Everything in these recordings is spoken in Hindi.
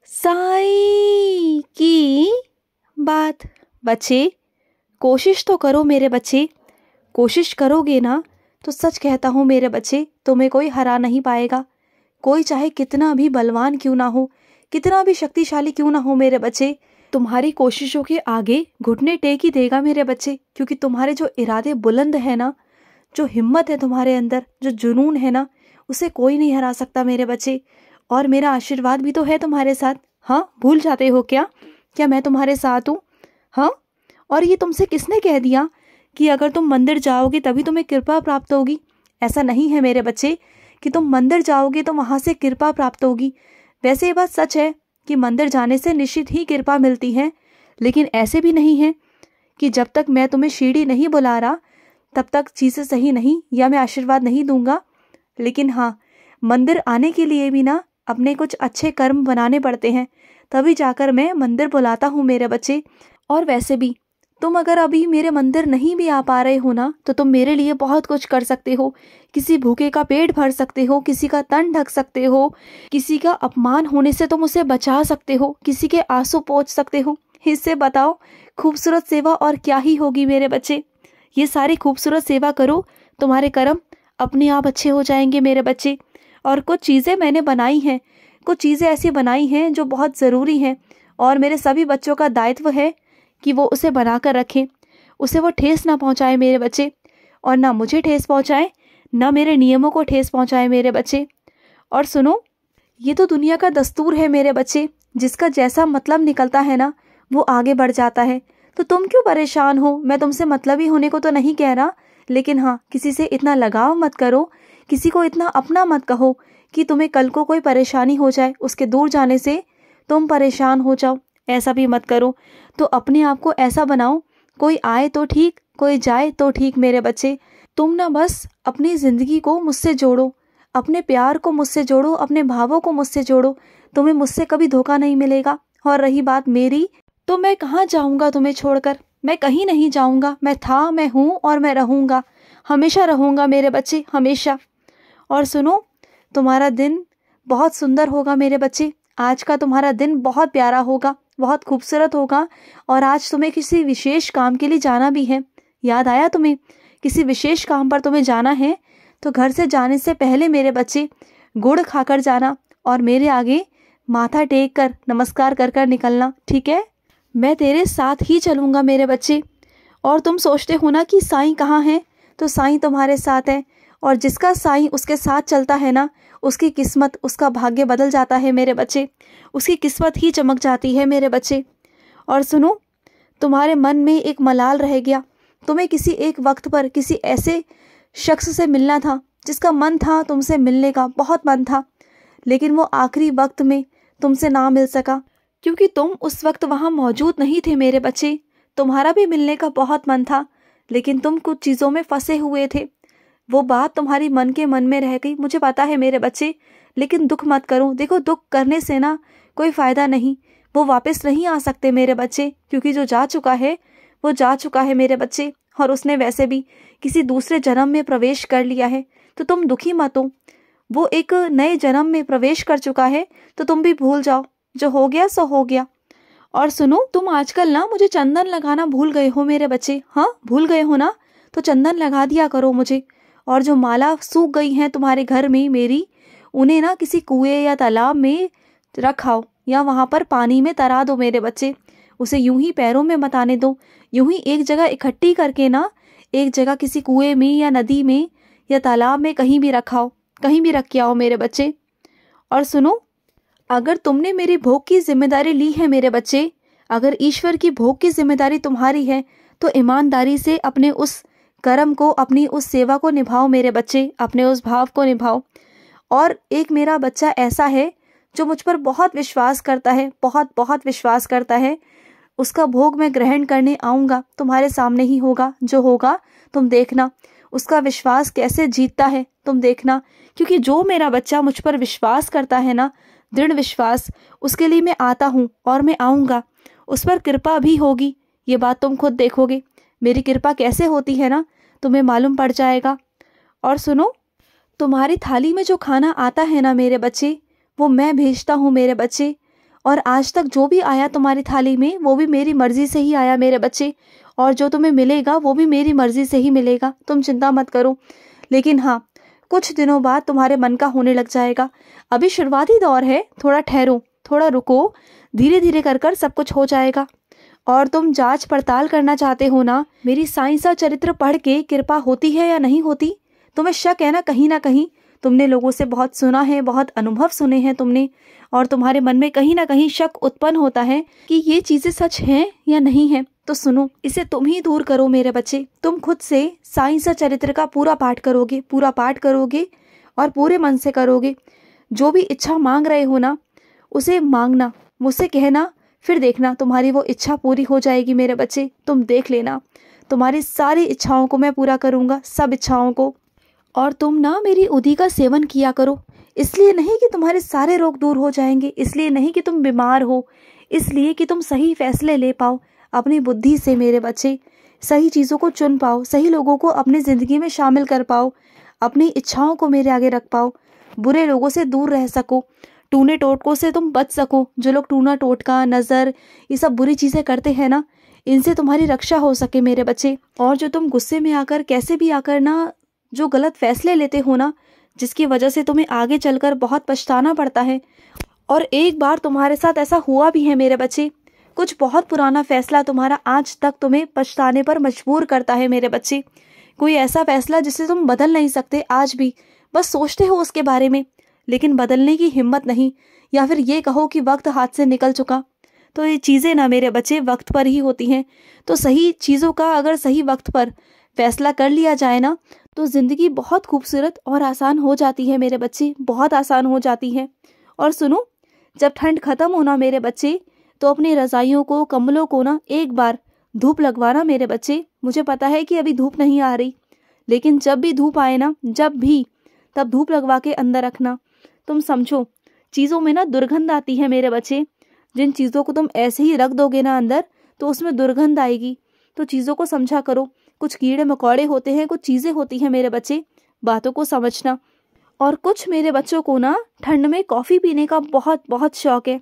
साईं की बात। बच्चे कोशिश तो करो मेरे बच्चे, कोशिश करोगे ना तो सच कहता हूँ मेरे बच्चे, तुम्हें कोई हरा नहीं पाएगा। कोई चाहे कितना भी बलवान क्यों ना हो, कितना भी शक्तिशाली क्यों ना हो मेरे बच्चे, तुम्हारी कोशिशों के आगे घुटने टेक ही देगा मेरे बच्चे। क्योंकि तुम्हारे जो इरादे बुलंद है ना, जो हिम्मत है तुम्हारे अंदर, जो जुनून है ना, उसे कोई नहीं हरा सकता मेरे बच्चे। और मेरा आशीर्वाद भी तो है तुम्हारे साथ। हाँ, भूल जाते हो क्या? क्या मैं तुम्हारे साथ हूँ? हाँ, और ये तुमसे किसने कह दिया कि अगर तुम मंदिर जाओगे तभी तुम्हें कृपा प्राप्त होगी? ऐसा नहीं है मेरे बच्चे कि तुम मंदिर जाओगे तो वहाँ से कृपा प्राप्त होगी। वैसे ये बात सच है कि मंदिर जाने से निश्चित ही कृपा मिलती है, लेकिन ऐसे भी नहीं है कि जब तक मैं तुम्हें सीढ़ी नहीं बुला रहा तब तक चीज़ें सही नहीं, या मैं आशीर्वाद नहीं दूंगा। लेकिन हाँ, मंदिर आने के लिए भी ना अपने कुछ अच्छे कर्म बनाने पड़ते हैं, तभी जाकर मैं मंदिर बुलाता हूँ मेरे बच्चे। और वैसे भी तुम अगर अभी मेरे मंदिर नहीं भी आ पा रहे हो ना, तो तुम मेरे लिए बहुत कुछ कर सकते हो। किसी भूखे का पेट भर सकते हो, किसी का तन ढक सकते हो, किसी का अपमान होने से तुम उसे बचा सकते हो, किसी के आंसू पोंछ सकते हो। इससे बताओ खूबसूरत सेवा और क्या ही होगी मेरे बच्चे। ये सारी खूबसूरत सेवा करो, तुम्हारे कर्म अपने आप अच्छे हो जाएंगे मेरे बच्चे। और कुछ चीज़ें मैंने बनाई हैं, कुछ चीज़ें ऐसी बनाई हैं जो बहुत ज़रूरी हैं, और मेरे सभी बच्चों का दायित्व है कि वो उसे बना कर रखें, उसे वो ठेस ना पहुंचाए मेरे बच्चे, और ना मुझे ठेस पहुंचाए, ना मेरे नियमों को ठेस पहुंचाए मेरे बच्चे। और सुनो, ये तो दुनिया का दस्तूर है मेरे बच्चे, जिसका जैसा मतलब निकलता है ना वो आगे बढ़ जाता है। तो तुम क्यों परेशान हो? मैं तुमसे मतलबी होने को तो नहीं कह रहा, लेकिन हाँ, किसी से इतना लगाव मत करो, किसी को इतना अपना मत कहो कि तुम्हें कल को कोई परेशानी हो जाए, उसके दूर जाने से तुम परेशान हो जाओ। ऐसा भी मत करो। तो अपने आप को ऐसा बनाओ, कोई आए तो ठीक, कोई जाए तो ठीक मेरे बच्चे। तुम ना बस अपनी ज़िंदगी को मुझसे जोड़ो, अपने प्यार को मुझसे जोड़ो, अपने भावों को मुझसे जोड़ो, तुम्हें मुझसे कभी धोखा नहीं मिलेगा। और रही बात मेरी, तो मैं कहाँ जाऊँगा तुम्हें छोड़कर? मैं कहीं नहीं जाऊँगा। मैं था, मैं हूँ और मैं रहूँगा, हमेशा रहूँगा मेरे बच्चे, हमेशा। और सुनो, तुम्हारा दिन बहुत सुंदर होगा मेरे बच्चे। आज का तुम्हारा दिन बहुत प्यारा होगा, बहुत खूबसूरत होगा। और आज तुम्हें किसी विशेष काम के लिए जाना भी है। याद आया तुम्हें? किसी विशेष काम पर तुम्हें जाना है, तो घर से जाने से पहले मेरे बच्चे गुड़ खाकर जाना और मेरे आगे माथा टेक कर नमस्कार कर कर निकलना, ठीक है? मैं तेरे साथ ही चलूँगा मेरे बच्चे। और तुम सोचते हो ना कि साईं कहाँ है, तो साईं तुम्हारे साथ है। और जिसका साईं उसके साथ चलता है ना, उसकी किस्मत, उसका भाग्य बदल जाता है मेरे बच्चे, उसकी किस्मत ही चमक जाती है मेरे बच्चे। और सुनो, तुम्हारे मन में एक मलाल रह गया, तुम्हें किसी एक वक्त पर किसी ऐसे शख्स से मिलना था जिसका मन था तुमसे मिलने का, बहुत मन था, लेकिन वो आखिरी वक्त में तुमसे ना मिल सका, क्योंकि तुम उस वक्त वहाँ मौजूद नहीं थे मेरे बच्चे। तुम्हारा भी मिलने का बहुत मन था, लेकिन तुम कुछ चीज़ों में फंसे हुए थे। वो बात तुम्हारी मन के मन में रह गई, मुझे पता है मेरे बच्चे, लेकिन दुख मत करो। देखो, दुख करने से ना कोई फ़ायदा नहीं, वो वापस नहीं आ सकते मेरे बच्चे, क्योंकि जो जा चुका है वो जा चुका है मेरे बच्चे। और उसने वैसे भी किसी दूसरे जन्म में प्रवेश कर लिया है, तो तुम दुखी मत हो। वो एक नए जन्म में प्रवेश कर चुका है, तो तुम भी भूल जाओ, जो हो गया सो हो गया। और सुनो, तुम आजकल ना मुझे चंदन लगाना भूल गए हो मेरे बच्चे। हाँ, भूल गए हो ना, तो चंदन लगा दिया करो मुझे। और जो माला सूख गई हैं तुम्हारे घर में मेरी, उन्हें ना किसी कुएं या तालाब में रखाओ, या वहाँ पर पानी में तरा दो मेरे बच्चे। उसे यूं ही पैरों में मत आने दो, यूं ही एक जगह इकट्ठी करके ना, एक जगह किसी कुएं में या नदी में या तालाब में कहीं भी रखाओ, कहीं भी रख के आओ मेरे बच्चे। और सुनो, अगर तुमने मेरी भोग की जिम्मेदारी ली है मेरे बच्चे, अगर ईश्वर की भोग की जिम्मेदारी तुम्हारी है, तो ईमानदारी से अपने उस कर्म को, अपनी उस सेवा को निभाओ मेरे बच्चे, अपने उस भाव को निभाओ। और एक मेरा बच्चा ऐसा है जो मुझ पर बहुत विश्वास करता है, बहुत बहुत विश्वास करता है। उसका भोग मैं ग्रहण करने आऊँगा, तुम्हारे सामने ही होगा, जो होगा तुम देखना। उसका विश्वास कैसे जीतता है तुम देखना, क्योंकि जो मेरा बच्चा मुझ पर विश्वास करता है ना, दृढ़ विश्वास, उसके लिए मैं आता हूँ और मैं आऊँगा। उस पर कृपा भी होगी, ये बात तुम खुद देखोगे। मेरी कृपा कैसे होती है ना, तुम्हें मालूम पड़ जाएगा। और सुनो, तुम्हारी थाली में जो खाना आता है ना मेरे बच्चे, वो मैं भेजता हूँ मेरे बच्चे। और आज तक जो भी आया तुम्हारी थाली में वो भी मेरी मर्जी से ही आया मेरे बच्चे, और जो तुम्हें मिलेगा वो भी मेरी मर्जी से ही मिलेगा, तुम चिंता मत करो। लेकिन हाँ, कुछ दिनों बाद तुम्हारे मन का होने लग जाएगा। अभी शुरुआती दौर है, थोड़ा ठहरो, थोड़ा रुको, धीरे धीरे कर कर सब कुछ हो जाएगा। और तुम जांच पड़ताल करना चाहते हो ना, मेरी साइंस और चरित्र पढ़ के कृपा होती है या नहीं होती? तुम्हें शक है ना कहीं तुमने लोगों से बहुत सुना है, बहुत अनुभव सुने हैं तुमने, और तुम्हारे मन में कहीं ना कहीं शक उत्पन्न होता है कि ये चीजें सच हैं या नहीं है। तो सुनो, इसे तुम ही दूर करो मेरे बच्चे। तुम खुद से साइंस और चरित्र का पूरा पाठ करोगे और पूरे मन से करोगे। जो भी इच्छा मांग रहे हो ना, उसे मांगना, मुझसे कहना, फिर देखना तुम्हारी वो इच्छा पूरी हो जाएगी मेरे बच्चे। तुम देख लेना, तुम्हारी सारी इच्छाओं को मैं पूरा करूंगा, सब इच्छाओं को। और तुम ना मेरी उदी का सेवन किया करो, इसलिए नहीं कि तुम्हारे सारे रोग दूर हो जाएंगे, इसलिए नहीं कि तुम बीमार हो, इसलिए कि तुम सही फैसले ले पाओ अपनी बुद्धि से मेरे बच्चे, सही चीज़ों को चुन पाओ, सही लोगों को अपनी ज़िंदगी में शामिल कर पाओ, अपनी इच्छाओं को मेरे आगे रख पाओ, बुरे लोगों से दूर रह सको, टूने टोटकों से तुम बच सको। जो लोग टूना टोटका, नज़र, ये सब बुरी चीज़ें करते हैं ना, इनसे तुम्हारी रक्षा हो सके मेरे बच्चे। और जो तुम गुस्से में आकर, कैसे भी आकर ना, जो गलत फैसले लेते हो ना, जिसकी वजह से तुम्हें आगे चलकर बहुत पछताना पड़ता है। और एक बार तुम्हारे साथ ऐसा हुआ भी है मेरे बच्चे, कुछ बहुत पुराना फैसला तुम्हारा आज तक तुम्हें पछताने पर मजबूर करता है मेरे बच्चे। कोई ऐसा फैसला जिसे तुम बदल नहीं सकते आज भी, बस सोचते हो उसके बारे में, लेकिन बदलने की हिम्मत नहीं, या फिर ये कहो कि वक्त हाथ से निकल चुका। तो ये चीज़ें ना मेरे बच्चे वक्त पर ही होती हैं। तो सही चीज़ों का अगर सही वक्त पर फैसला कर लिया जाए ना, तो ज़िंदगी बहुत खूबसूरत और आसान हो जाती है मेरे बच्चे, बहुत आसान हो जाती है। और सुनो, जब ठंड खत्म होना मेरे बच्चे, तो अपनी रज़ाइयों को, कंबलों को ना एक बार धूप लगवाना मेरे बच्चे। मुझे पता है कि अभी धूप नहीं आ रही, लेकिन जब भी धूप आए ना, जब भी, तब धूप लगवा के अंदर रखना। तुम समझो, चीज़ों में ना दुर्गंध आती है मेरे बच्चे। जिन चीज़ों को तुम ऐसे ही रख दोगे ना अंदर, तो उसमें दुर्गंध आएगी। तो चीज़ों को समझा करो, कुछ कीड़े मकोड़े होते हैं, कुछ चीज़ें होती हैं मेरे बच्चे, बातों को समझना। और कुछ मेरे बच्चों को ना ठंड में कॉफ़ी पीने का बहुत बहुत शौक़ है,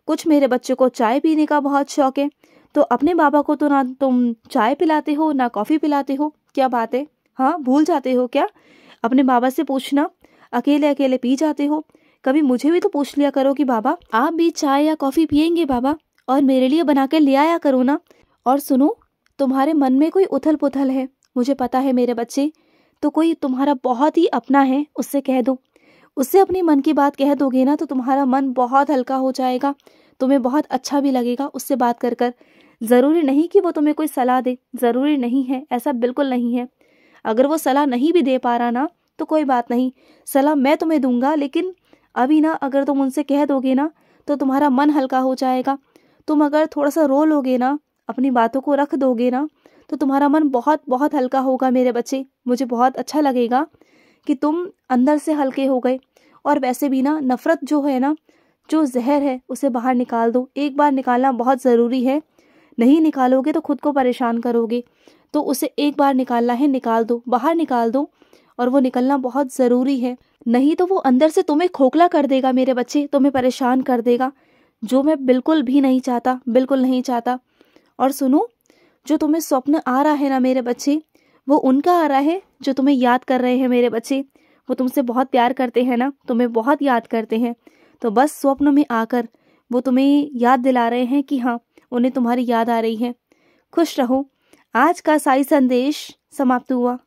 कुछ मेरे बच्चों को चाय पीने का बहुत शौक़ है। तो अपने बाबा को तो ना तुम चाय पिलाते हो ना कॉफ़ी पिलाते हो, क्या बात है? हाँ, भूल जाते हो क्या? अपने बाबा से पूछना, अकेले अकेले पी जाते हो। कभी मुझे भी तो पूछ लिया करो कि बाबा आप भी चाय या कॉफ़ी पियेंगे बाबा, और मेरे लिए बना के ले आया करो ना। और सुनो, तुम्हारे मन में कोई उथल पुथल है, मुझे पता है मेरे बच्चे, तो कोई तुम्हारा बहुत ही अपना है, उससे कह दो, उससे अपनी मन की बात कह दोगे ना, तो तुम्हारा मन बहुत हल्का हो जाएगा, तुम्हें बहुत अच्छा भी लगेगा उससे बात कर कर। ज़रूरी नहीं कि वो तुम्हें कोई सलाह दे, ज़रूरी नहीं है, ऐसा बिल्कुल नहीं है। अगर वो सलाह नहीं भी दे पा रहा ना, तो कोई बात नहीं, सलाह मैं तुम्हें दूंगा, लेकिन अभी ना अगर तुम उनसे कह दोगे ना, तो तुम्हारा मन हल्का हो जाएगा। तुम अगर थोड़ा सा रो लोगे ना, अपनी बातों को रख दोगे ना, तो तुम्हारा मन बहुत बहुत हल्का होगा मेरे बच्चे। मुझे बहुत अच्छा लगेगा कि तुम अंदर से हल्के हो गए। और वैसे भी ना, नफ़रत जो है ना, जो जहर है, उसे बाहर निकाल दो। एक बार निकालना बहुत ज़रूरी है, नहीं निकालोगे तो खुद को परेशान करोगे। तो उसे एक बार निकालना है, निकाल दो, बाहर निकाल दो, और वो निकलना बहुत ज़रूरी है। नहीं तो वो अंदर से तुम्हें खोखला कर देगा मेरे बच्चे, तुम्हें परेशान कर देगा, जो मैं बिल्कुल भी नहीं चाहता, बिल्कुल नहीं चाहता। और सुनो, जो तुम्हें स्वप्न आ रहा है ना मेरे बच्चे, वो उनका आ रहा है जो तुम्हें याद कर रहे हैं मेरे बच्चे। वो तुमसे बहुत प्यार करते हैं ना, तुम्हें बहुत याद करते हैं। तो बस स्वप्न में आकर वो तुम्हें याद दिला रहे हैं कि हाँ, उन्हें तुम्हारी याद आ रही है। खुश रहो। आज का साई संदेश समाप्त हुआ।